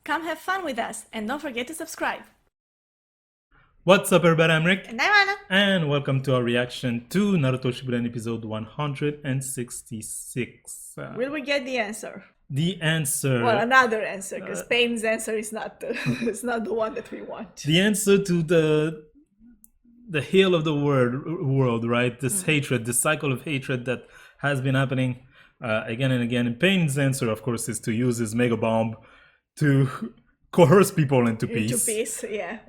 Come have fun with us and don't forget to subscribe. What's up everybody, I'm Rick. And I'm Anna. And welcome to our reaction to Naruto Shippuden episode 166. Will we get the answer? The answer... Well, another answer, because Pain's answer is not it's not the one that we want. The answer to the heel of the world, right? This hatred, this cycle of hatred that has been happening again and again. And Pain's answer, of course, is to use his mega bomb to coerce people into peace. Into peace, yeah.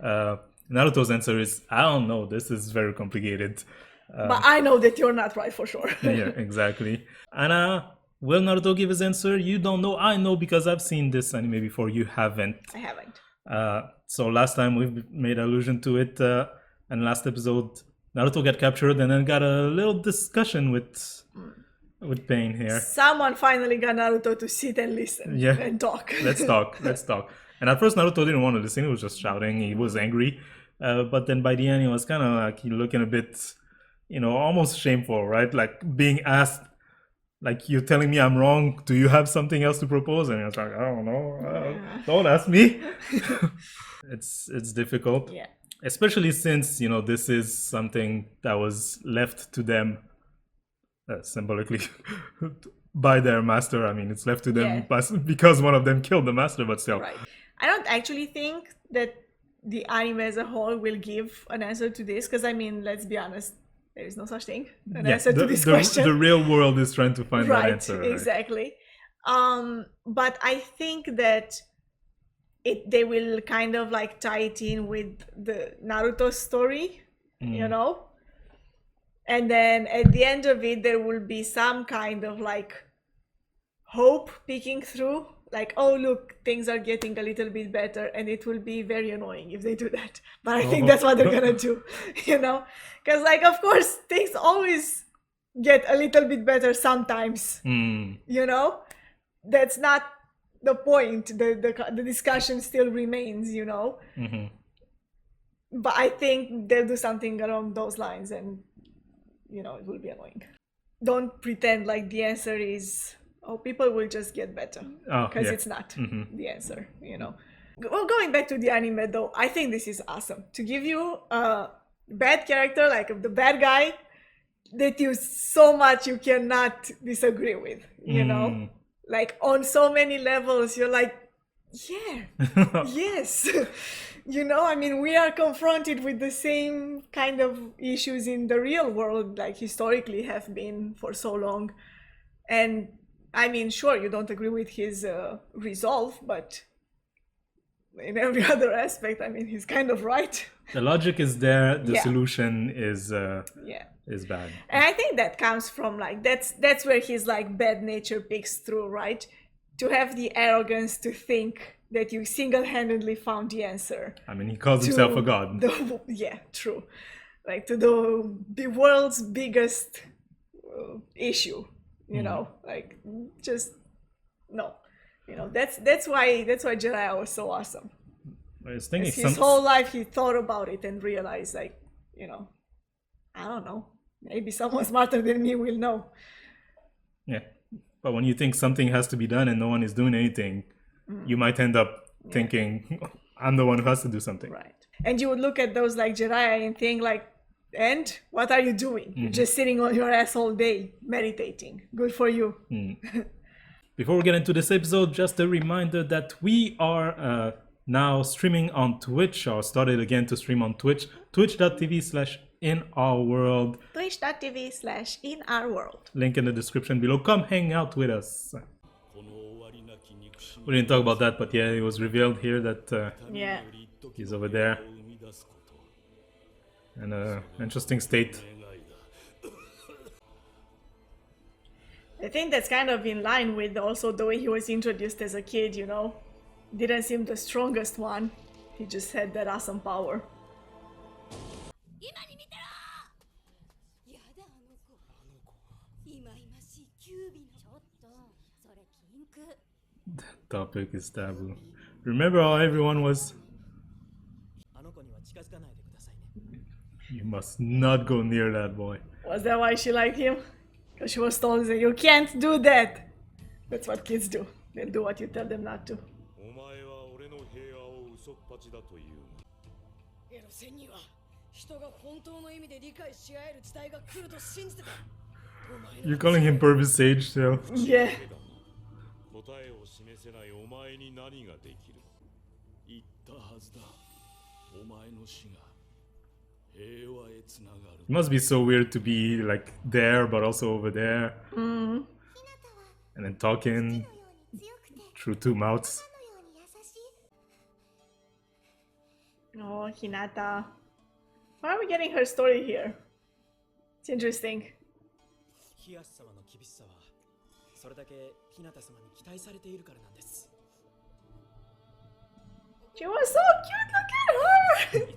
Naruto's answer is, I don't know, this is very complicated. But I know that you're not right for sure. Yeah, exactly. And will Naruto give his answer? You don't know. I know because I've seen this anime before. You haven't. I haven't. So last time we made allusion to it, and last episode, Naruto got captured and then got a little discussion with Pain here. Someone finally got Naruto to sit and listen and talk. Let's talk. Let's talk. And at first Naruto didn't want to listen. He was just shouting. He was angry. But then by the end, he was kind of like looking a bit, almost shameful, right? Like being asked, like, you're telling me I'm wrong. Do you have something else to propose? And I was like, I don't know. Don't ask me. It's difficult. Yeah. Especially since, this is something that was left to them symbolically by their master. I mean, it's left to them because one of them killed the master, but still. Right. I don't actually think that the anime as a whole will give an answer to this, because I mean, let's be honest, there is no such thing, an answer to this question. The real world is trying to find that answer. Right, exactly. But I think that they will kind of like tie it in with the Naruto story, and then at the end of it, there will be some kind of like hope peeking through. Like, oh, look, things are getting a little bit better, and it will be very annoying if they do that. But I think that's what they're gonna do, Because, like, of course, things always get a little bit better sometimes, That's not the point. The discussion still remains, But I think they'll do something along those lines, and, it will be annoying. Don't pretend like the answer is... oh, people will just get better, because it's not the answer, Well, going back to the anime though, I think this is awesome. To give you a bad character, like the bad guy, that you so much you cannot disagree with, Like on so many levels, you're like, yeah, yes. I mean, we are confronted with the same kind of issues in the real world, like historically have been for so long. And I mean, sure, you don't agree with his resolve, but in every other aspect, I mean, he's kind of right. The logic is there. The solution is bad. And I think that comes from like that's where his like bad nature peeks through, right? To have the arrogance to think that you single-handedly found the answer. I mean, he calls himself a god. True. Like to the world's biggest issue. Like just no, that's why Jiraiya was so awesome. I was thinking his whole life he thought about it and realized, like, I don't know, maybe someone smarter than me will know. Yeah, but when you think something has to be done and no one is doing anything, you might end up thinking, I'm the one who has to do something. Right, and you would look at those like Jiraiya and think like, and what are you doing? You're just sitting on your ass all day, meditating. Good for you. Before we get into this episode, just a reminder that we are now streaming on Twitch, or started again to stream on Twitch, twitch.tv/inourworld. Twitch.tv/inourworld. Link in the description below. Come hang out with us. We didn't talk about that, but yeah, it was revealed here that he's over there. In an interesting state. I think that's kind of in line with also the way he was introduced as a kid, Didn't seem the strongest one. He just had that awesome power. That topic is taboo. Remember how everyone was... You must not go near that boy. Was that why she liked him? Because she was told that you can't do that. That's what kids do. They'll do what you tell them not to. You're calling him Purvis Sage, so. Yeah. It must be so weird to be like there, but also over there. And then talking through two mouths. Oh, Hinata. Why are we getting her story here? It's interesting. She was so cute, look at her!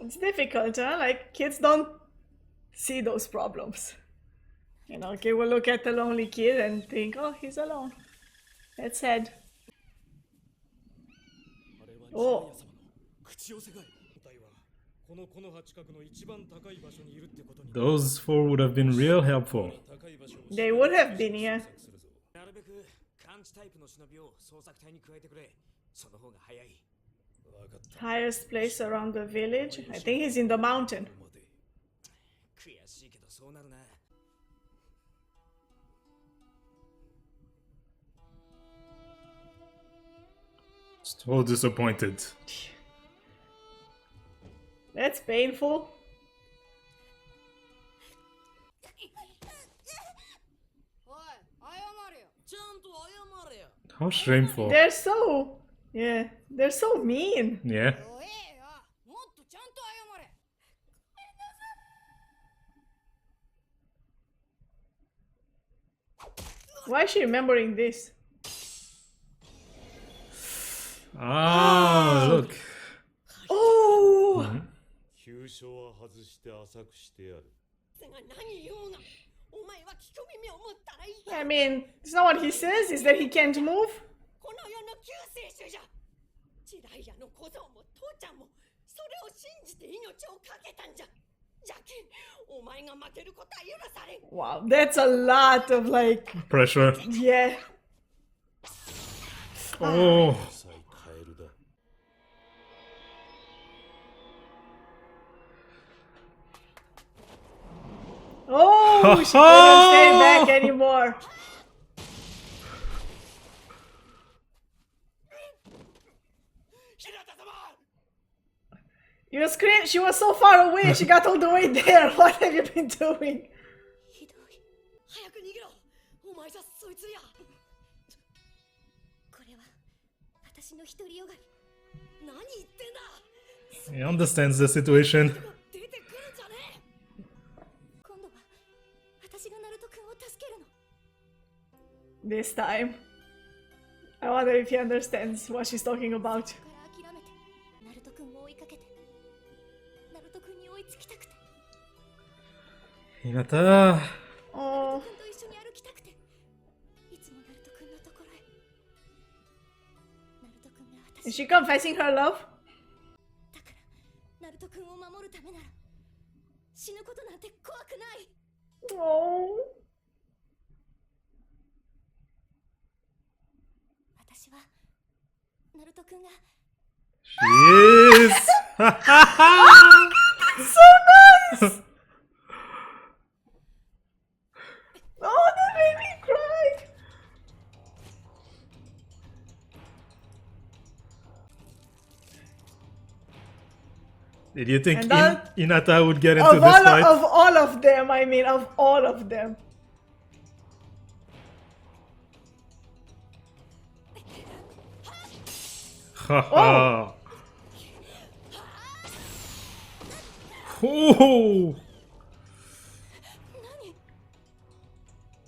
It's difficult, huh? Like, kids don't see those problems. You know, okay, we'll look at the lonely kid and think, oh, he's alone. That's sad. Oh. Those four would have been real helpful. They would have been, yeah. Highest place around the village? I think he's in the mountain. So disappointed. That's painful. How shameful. They're so... Yeah, they're so mean. Yeah. Why is she remembering this? Ah, look. Oh! I mean, it's not what he says, is that he can't move? Wow, that's a lot of like... Pressure. Yeah. Oh. Oh, she couldn't stay back anymore. You screamed, she was so far away, she got all the way there. What have you been doing? He understands the situation. This time. I wonder if he understands what she's talking about. Hinata. Oh. Is she confessing her love? Oh. She is. That's so nice. Oh, that made me cry. Did you think Hinata would get into this fight? Of all of them, I mean, of all of them. Haha. Oh.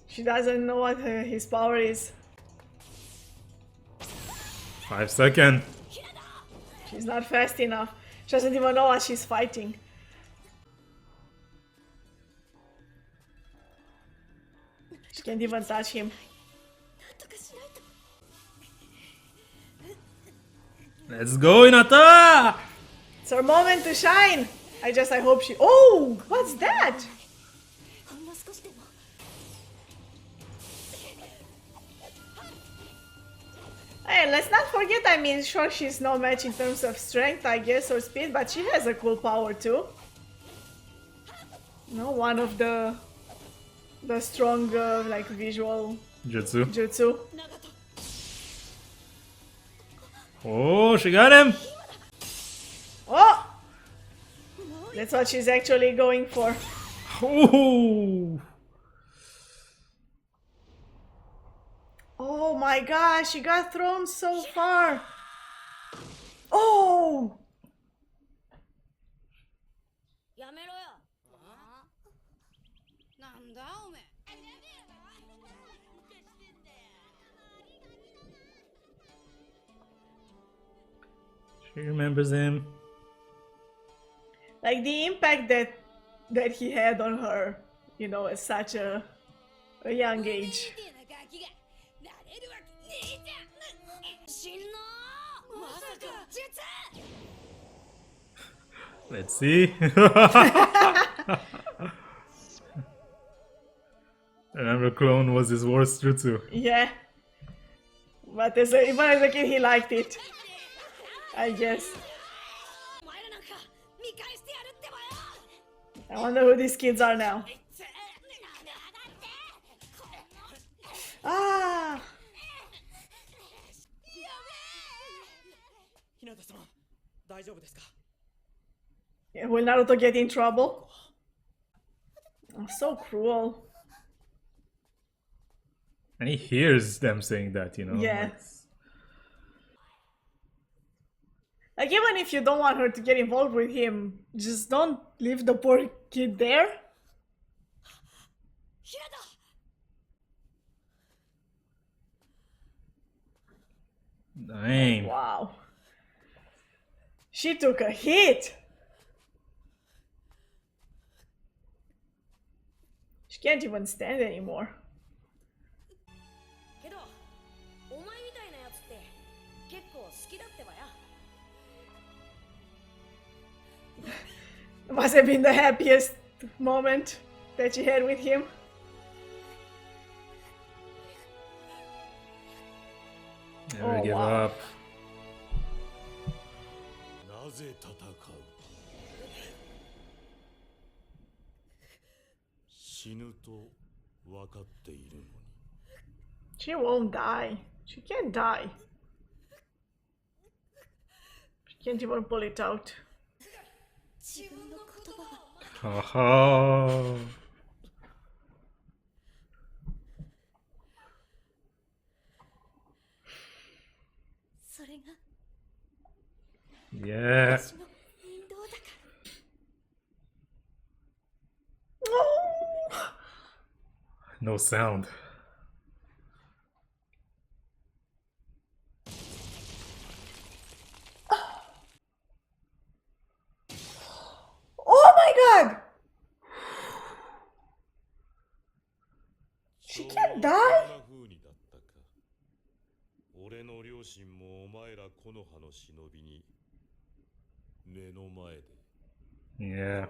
She doesn't know what his power is. 5 seconds. She's not fast enough. She doesn't even know what she's fighting. She can't even touch him. Let's go, Hinata! It's her moment to shine. I hope she. Oh, what's that? Hey, let's not forget, I mean, sure, she's no match in terms of strength, I guess, or speed, but she has a cool power too. No, one of the strong, like, visual jutsu. Oh, she got him! Oh! That's what she's actually going for. Oh! Oh my gosh, she got thrown so far. Oh! She remembers him. Like the impact that he had on her, you know, at such a young age. Let's see. Remember, clone was his worst jutsu. Yeah. But even as a kid, he liked it. I guess. I wonder who these kids are now. Ah! Yeah, will Naruto get in trouble? Oh, so cruel. And he hears them saying that, you know? Yeah. Like, even if you don't want her to get involved with him, just don't leave the poor kid there. Dang. Wow. She took a hit. She can't even stand anymore. Must have been the happiest moment that she had with him. Never give up. She won't die. She can't die. She can't even pull it out. Oh. Yeah. Oh. No sound. Oh my god! She can't die? Yeah.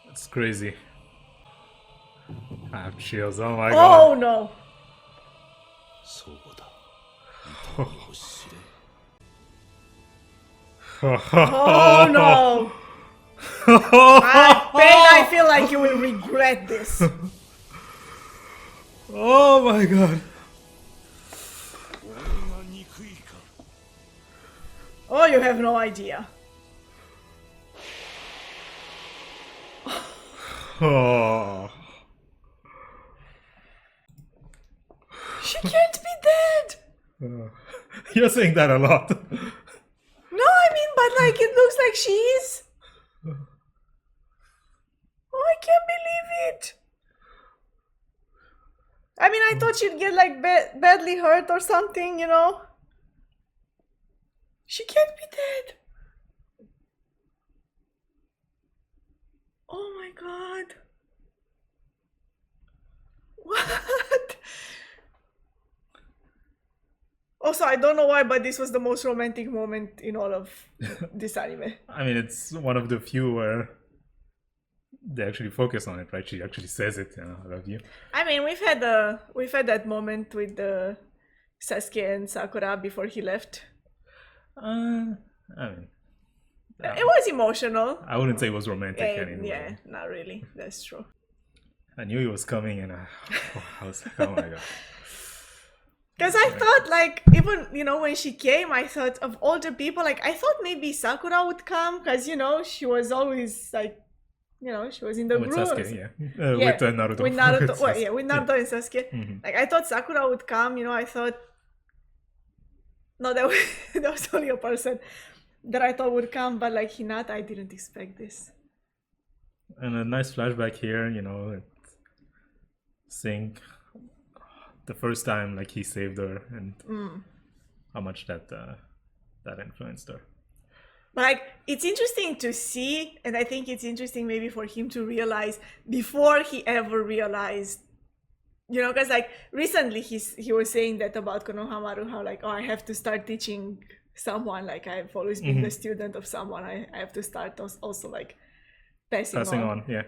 That's crazy. I have chills. Oh my god. Oh no! Oh no! I feel like you will regret this. Oh my god. Oh, you have no idea. Oh. She can't be dead! You're saying that a lot. No, I mean, but like, it looks like she is. Oh, I can't believe it. I mean, I thought she'd get like badly hurt or something, you know? She can't be dead. Oh my god. What? Also, I don't know why, but this was the most romantic moment in all of this anime. I mean, it's one of the few where they actually focus on it, right? She actually says it, I love you. I mean, we've had that moment with the Sasuke and Sakura before he left. I mean, it was emotional. I wouldn't say it was romantic anyway. Yeah, not really. That's true. I knew he was coming, and I was like, oh my god. Because I thought, like, even, when she came, I thought of all the people, like, I thought maybe Sakura would come, because, she was always, like, she was in the with group. Sasuke, with Naruto. With Naruto, with Naruto and Sasuke. Mm-hmm. Like, I thought Sakura would come, I thought, no, that was only a person that I thought would come, but, like, Hinata, I didn't expect this. And a nice flashback here, seeing the first time like he saved her and how much that influenced her. But like, it's interesting to see, and I think it's interesting maybe for him to realize before he ever realized, because like recently he was saying that about Konohamaru, how like, oh, I have to start teaching someone, like I've always been the student of someone, I have to start also like passing on. Yeah.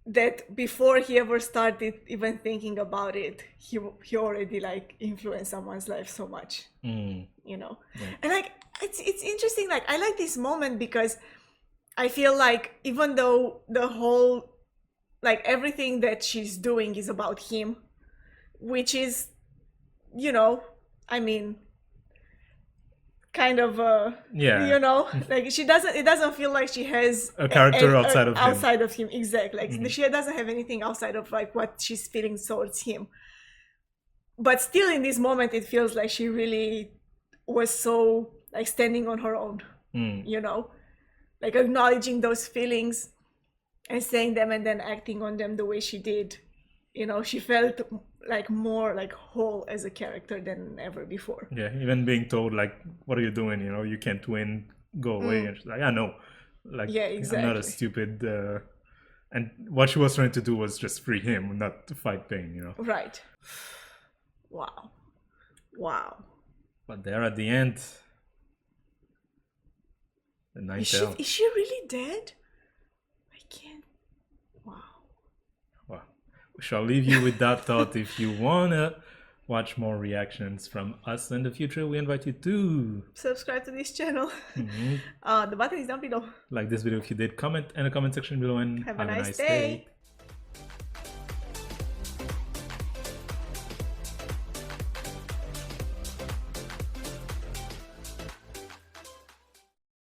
That before he ever started even thinking about it, he already like influenced someone's life so much, and like it's interesting. Like I like this moment because I feel like even though the whole like everything that she's doing is about him, which is, I mean, kind of like it doesn't feel like she has a character outside of him. Exactly, like she doesn't have anything outside of like what she's feeling towards him, but still in this moment it feels like she really was so like standing on her own, like acknowledging those feelings and saying them and then acting on them the way she did. She felt like more like whole as a character than ever before. Yeah, even being told like, what are you doing, you can't win, go away. And she's like, I know, like, yeah, exactly. I'm not a stupid and what she was trying to do was just free him, not to fight pain, right. Wow. But there at the end, the ninth tail. Is she really dead? I can't. Wow. We shall leave you with that thought. If you wanna watch more reactions from us in the future, we invite you to subscribe to this channel. The button is down below. Like this video if you did, comment in the comment section below, and have a nice day.